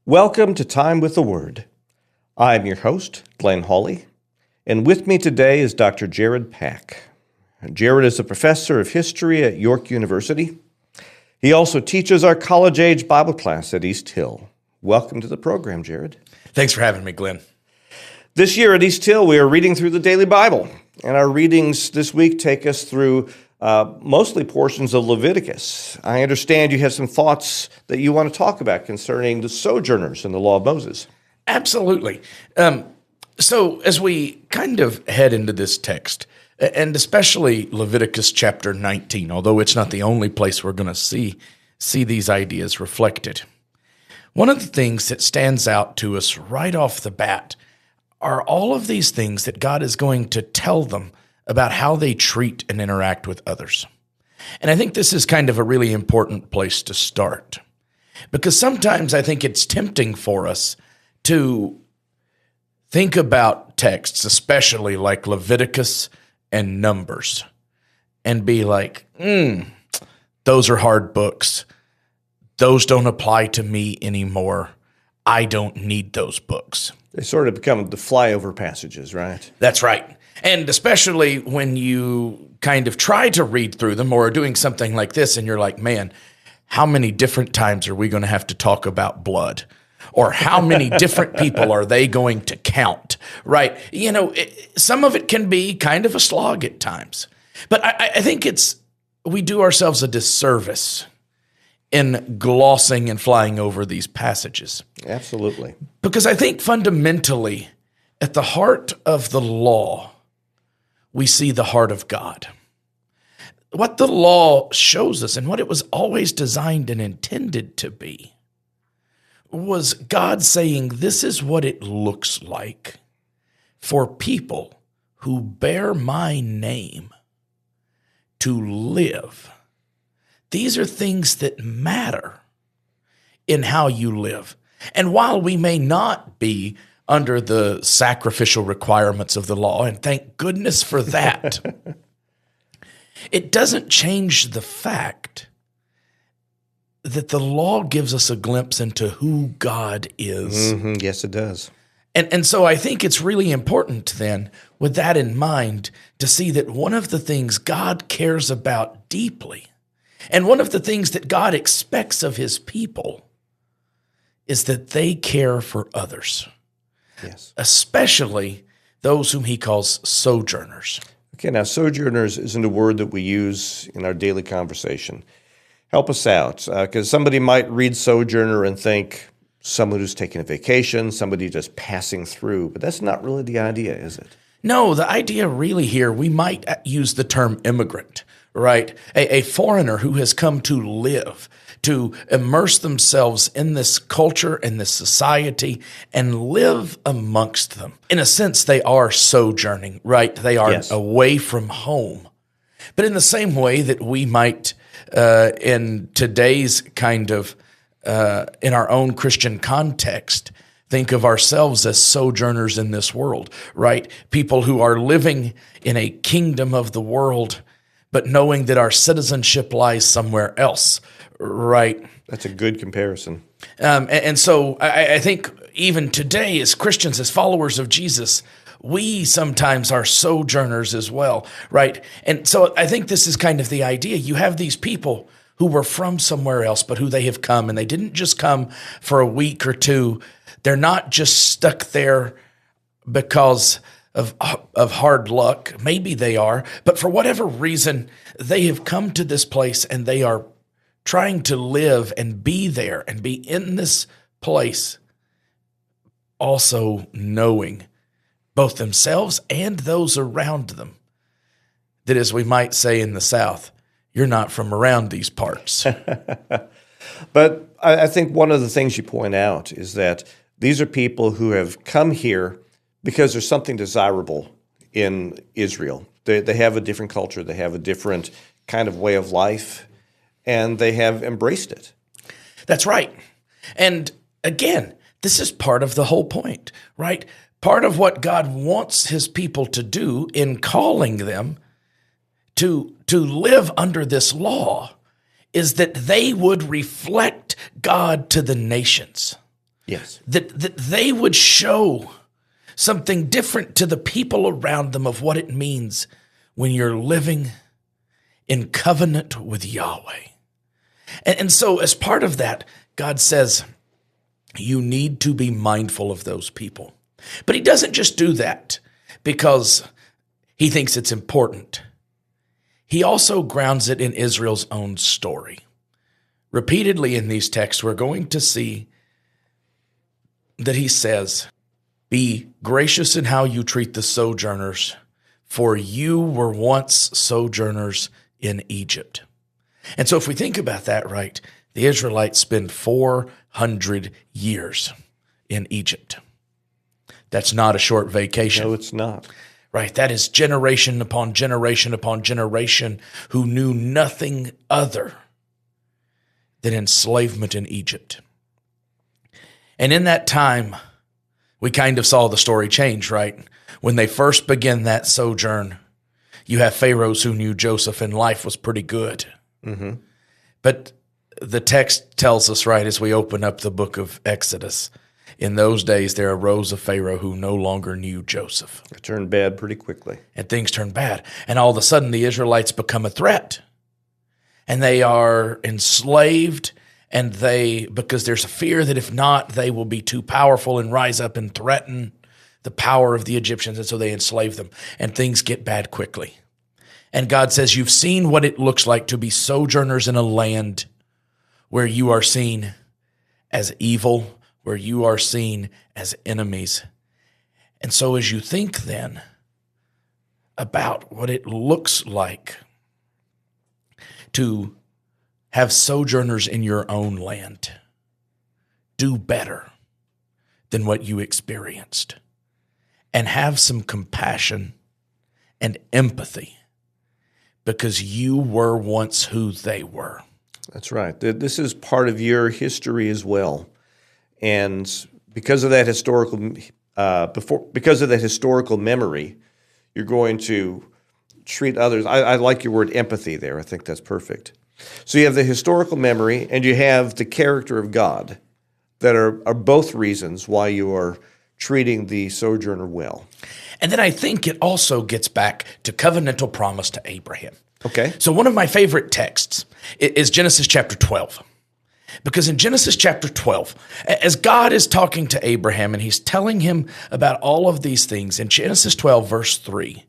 Welcome to Time with the Word. I'm your host, Glenn Hawley, and with me today is Dr. Jared Pack. Jared is a professor of history at York University. He also teaches our college-age Bible class at East Hill. Welcome to the program, Jared. Thanks for having me, Glenn. This year at East Hill, we are reading through the Daily Bible, and our readings this week take us through mostly portions of Leviticus. I understand you have some thoughts that you want to talk about concerning the Sojourners in the Law of Moses. Absolutely. So as we kind of head into this text, and especially Leviticus chapter 19, although it's not the only place we're going to see these ideas reflected, one of the things that stands out to us right off the bat are all of these things that God is going to tell them about how they treat and interact with others. And I think this is kind of a really important place to start, because sometimes I think it's tempting for us to think about texts, especially like Leviticus and Numbers, and be like, those are hard books. Those don't apply to me anymore. I don't need those books. They sort of become the flyover passages, right? That's right. And especially when you kind of try to read through them or are doing something like this and you're like, man, how many different times are we going to have to talk about blood? Or how many different people are they going to count, right? You know, some of it can be kind of a slog at times. But I think we do ourselves a disservice in glossing and flying over these passages. Absolutely. Because I think fundamentally, at the heart of the law, we see the heart of God. What the law shows us and what it was always designed and intended to be was God saying, this is what it looks like for people who bear my name to live. These are things that matter in how you live. And while we may not be under the sacrificial requirements of the law, and thank goodness for that, it doesn't change the fact that the law gives us a glimpse into who God is. Mm-hmm. Yes, it does. And so I think it's really important then, with that in mind, to see that one of the things God cares about deeply, and one of the things that God expects of his people, is that they care for others. Yes. Especially those whom he calls sojourners. Okay, now sojourners isn't a word that we use in our daily conversation. Help us out, because somebody might read sojourner and think someone who's taking a vacation, somebody just passing through, but that's not really the idea, is it? No, the idea really here, we might use the term immigrant, right? A foreigner who has come to live, to immerse themselves in this culture and this society and live amongst them. In a sense, they are sojourning, right? They are away from home. But in the same way that we might, in today's kind of, in our own Christian context, think of ourselves as sojourners in this world, right? People who are living in a kingdom of the world, but knowing that our citizenship lies somewhere else, right? That's a good comparison. And so I think even today as Christians, as followers of Jesus, we sometimes are sojourners as well, right? And so I think this is kind of the idea. You have these people who were from somewhere else, but who they have come, and they didn't just come for a week or two. They're not just stuck there because of hard luck. Maybe they are, but for whatever reason, they have come to this place and they are trying to live and be there and be in this place, also knowing both themselves and those around them that, as we might say in the South, you're not from around these parts. But I think one of the things you point out is that these are people who have come here because there's something desirable in Israel. They have a different culture. They have a different kind of way of life, and they have embraced it. That's right. And again, this is part of the whole point, right? Part of what God wants his people to do in calling them to live under this law is that they would reflect God to the nations. Yes. That they would show something different to the people around them of what it means when you're living in covenant with Yahweh. And so as part of that, God says, you need to be mindful of those people. But he doesn't just do that because he thinks it's important. He also grounds it in Israel's own story. Repeatedly in these texts, we're going to see that he says, be gracious in how you treat the sojourners, for you were once sojourners in Egypt. And so if we think about that, right, the Israelites spend 400 years in Egypt. That's not a short vacation. No, it's not. Right, that is generation upon generation upon generation who knew nothing other than enslavement in Egypt. And in that time, we kind of saw the story change, right? When they first begin that sojourn, you have pharaohs who knew Joseph and life was pretty good. Mm-hmm. But the text tells us, right, as we open up the book of Exodus, in those days there arose a Pharaoh who no longer knew Joseph. It turned bad pretty quickly. And things turned bad. And all of a sudden the Israelites become a threat. And they are enslaved, and because there's a fear that if not, they will be too powerful and rise up and threaten the power of the Egyptians. And so they enslave them, and things get bad quickly. And God says, you've seen what it looks like to be sojourners in a land where you are seen as evil, where you are seen as enemies. And so as you think then about what it looks like to have sojourners in your own land, do better than what you experienced, and have some compassion and empathy because you were once who they were. That's right. This is part of your history as well. And because of that historical memory, you're going to treat others. I like your word empathy there. I think that's perfect. So you have the historical memory and you have the character of God that are both reasons why you are treating the sojourner well. And then I think it also gets back to covenantal promise to Abraham. Okay. So one of my favorite texts is Genesis chapter 12. Because in Genesis chapter 12, as God is talking to Abraham and he's telling him about all of these things, in Genesis 12, verse 3,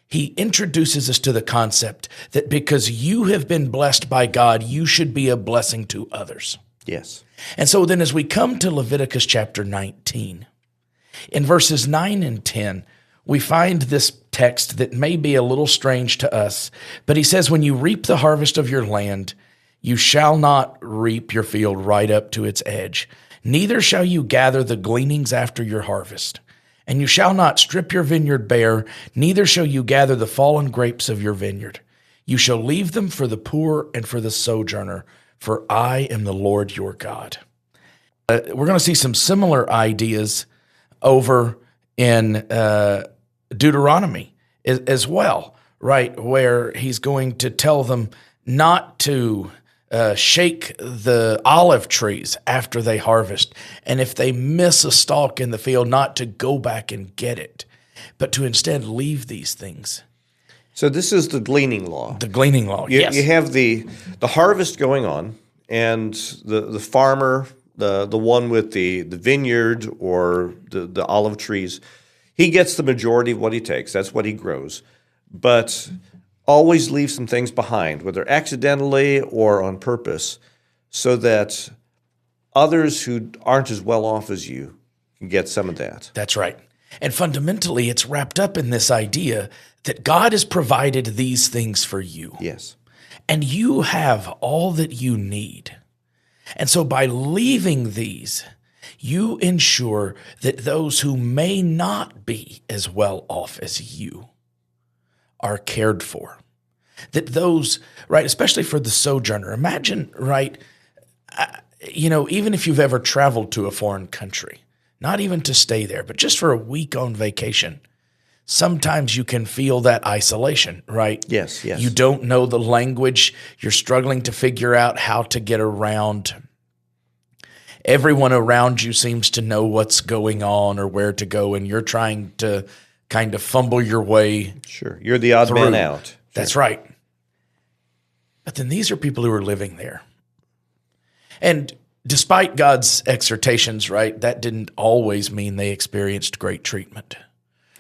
he introduces us to the concept that because you have been blessed by God, you should be a blessing to others. Yes. And so then as we come to Leviticus chapter 19, in verses 9 and 10, we find this text that may be a little strange to us, but he says, when you reap the harvest of your land, you shall not reap your field right up to its edge, neither shall you gather the gleanings after your harvest. And you shall not strip your vineyard bare, neither shall you gather the fallen grapes of your vineyard. You shall leave them for the poor and for the sojourner, for I am the Lord your God. We're going to see some similar ideas over in Deuteronomy as well, right, where he's going to tell them not to shake the olive trees after they harvest. And if they miss a stalk in the field, not to go back and get it, but to instead leave these things. So this is the gleaning law. The gleaning law, yes. You have the harvest going on, and the farmer, the one with the vineyard or the olive trees, he gets the majority of what he takes. That's what he grows. But always leave some things behind, whether accidentally or on purpose, so that others who aren't as well off as you can get some of that. That's right. And fundamentally, it's wrapped up in this idea that God has provided these things for you. Yes. And you have all that you need. And so by leaving these, you ensure that those who may not be as well off as you are cared for. That those, right, especially for the sojourner, imagine, right, even if you've ever traveled to a foreign country, not even to stay there, but just for a week on vacation, sometimes you can feel that isolation, right? Yes. You don't know the language. You're struggling to figure out how to get around. everyone around you seems to know what's going on or where to go, and you're trying to kind of fumble your way. Sure. You're the odd man out. That's right. But then these are people who are living there. And despite God's exhortations, right, that didn't always mean they experienced great treatment.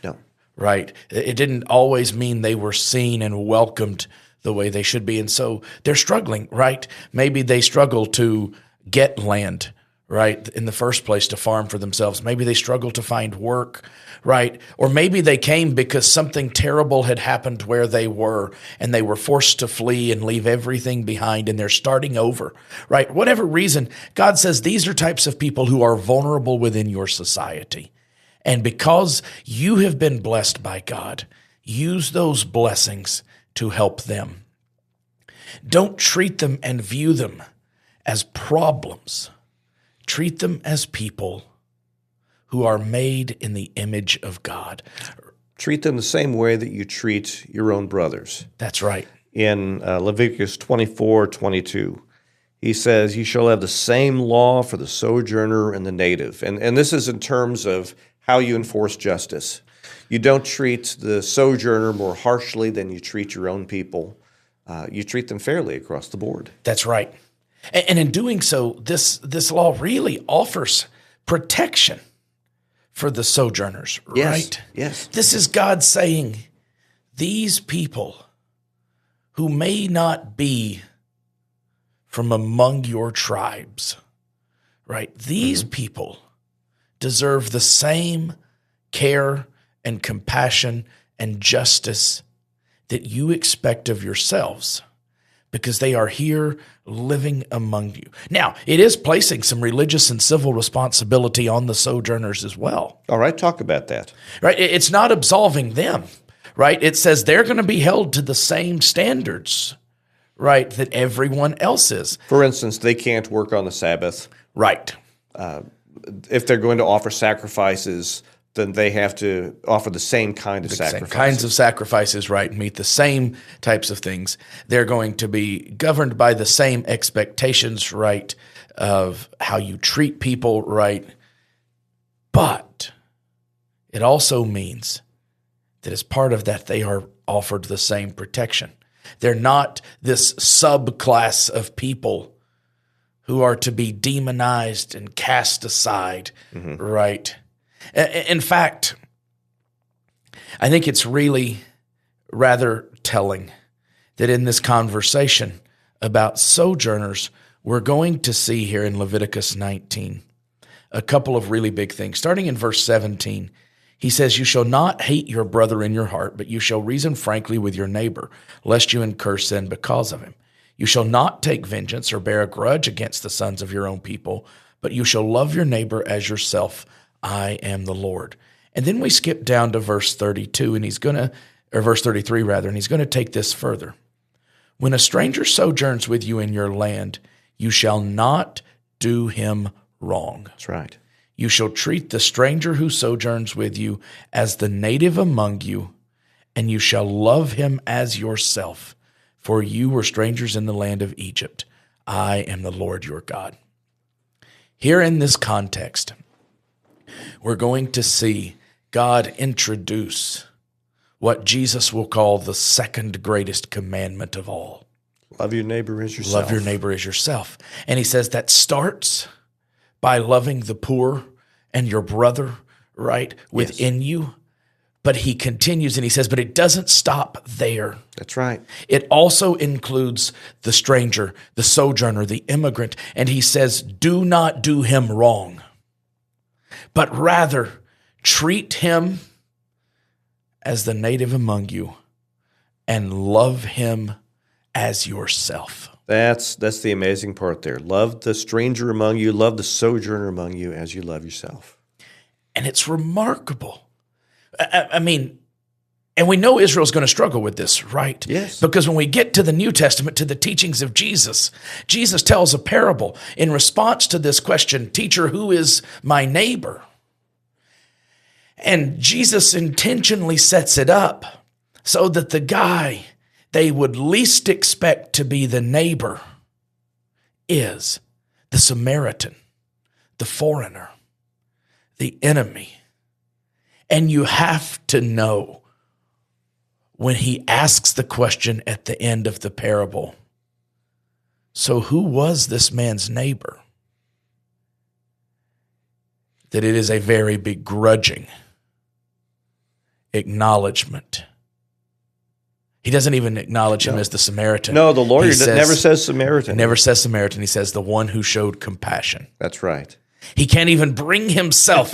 No. Right? It didn't always mean they were seen and welcomed the way they should be. And so they're struggling, right? Maybe they struggle to get land, right, in the first place to farm for themselves. Maybe they struggle to find work, right? Or maybe they came because something terrible had happened where they were and they were forced to flee and leave everything behind and they're starting over, right? Whatever reason, God says these are types of people who are vulnerable within your society. And because you have been blessed by God, use those blessings to help them. Don't treat them and view them as problems. Treat them as people who are made in the image of God. Treat them the same way that you treat your own brothers. That's right. In Leviticus 24:22, he says, "You shall have the same law for the sojourner and the native." And this is in terms of how you enforce justice. You don't treat the sojourner more harshly than you treat your own people. You treat them fairly across the board. That's right. And in doing so, this law really offers protection for the sojourners, right? Yes. This is God saying, these people who may not be from among your tribes, right? These people deserve the same care and compassion and justice that you expect of yourselves, because they are here living among you. Now, it is placing some religious and civil responsibility on the sojourners as well. All right, talk about that. Right? It's not absolving them, right? It says they're going to be held to the same standards, right, that everyone else is. For instance, they can't work on the Sabbath. Right. If they're going to offer sacrifices, then they have to offer the same kind of sacrifices. Same kinds of sacrifices, right, meet the same types of things. They're going to be governed by the same expectations, right, of how you treat people, right? But it also means that as part of that, they are offered the same protection. They're not this subclass of people who are to be demonized and cast aside, right? In fact, I think it's really rather telling that in this conversation about sojourners, we're going to see here in Leviticus 19 a couple of really big things. Starting in verse 17, he says, "You shall not hate your brother in your heart, but you shall reason frankly with your neighbor, lest you incur sin because of him. You shall not take vengeance or bear a grudge against the sons of your own people, but you shall love your neighbor as yourself. I am the Lord." And then we skip down to verse 32, verse 33 rather, and he's going to take this further. "When a stranger sojourns with you in your land, you shall not do him wrong. That's right. You shall treat the stranger who sojourns with you as the native among you, and you shall love him as yourself, for you were strangers in the land of Egypt. I am the Lord your God." Here in this context, we're going to see God introduce what Jesus will call the second greatest commandment of all. Love your neighbor as yourself. Love your neighbor as yourself. And he says that starts by loving the poor and your brother, right, within you. But he continues and he says, but it doesn't stop there. That's right. It also includes the stranger, the sojourner, the immigrant. And he says, do not do him wrong, but rather treat him as the native among you and love him as yourself. That's the amazing part there. Love the stranger among you, love the sojourner among you as you love yourself. And it's remarkable. I mean, and we know Israel's going to struggle with this, right? Yes. Because when we get to the New Testament, to the teachings of Jesus, Jesus tells a parable in response to this question, "Teacher, who is my neighbor?" And Jesus intentionally sets it up so that the guy they would least expect to be the neighbor is the Samaritan, the foreigner, the enemy. And you have to know when he asks the question at the end of the parable, so who was this man's neighbor? That it is a very begrudging acknowledgement. He doesn't even acknowledge him as the Samaritan. No, the lawyer never says Samaritan. Never says Samaritan. He says the one who showed compassion. That's right. He can't even bring himself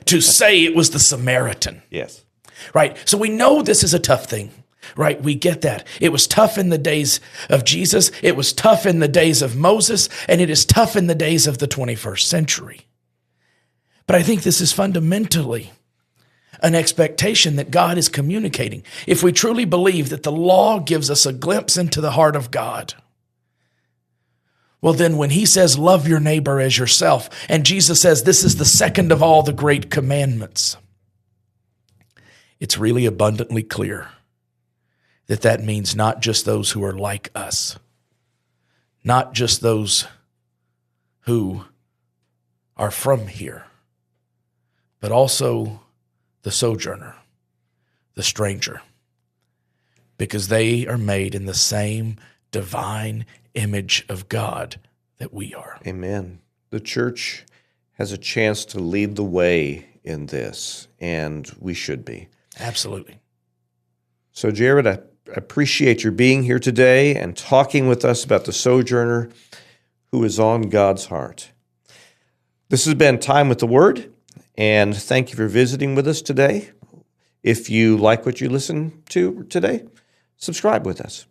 to say it was the Samaritan. Yes. Right? So we know this is a tough thing. Right? We get that. It was tough in the days of Jesus. It was tough in the days of Moses. And it is tough in the days of the 21st century. But I think this is fundamentally an expectation that God is communicating. If we truly believe that the law gives us a glimpse into the heart of God, well, then when he says, love your neighbor as yourself, and Jesus says, this is the second of all the great commandments, it's really abundantly clear that that means not just those who are like us, not just those who are from here, but also the sojourner, the stranger, because they are made in the same divine image of God that we are. Amen. The church has a chance to lead the way in this, and we should be. Absolutely. So, Jared, I appreciate your being here today and talking with us about the sojourner who is on God's heart. This has been Time with the Word. And thank you for visiting with us today. If you like what you listened to today, subscribe with us.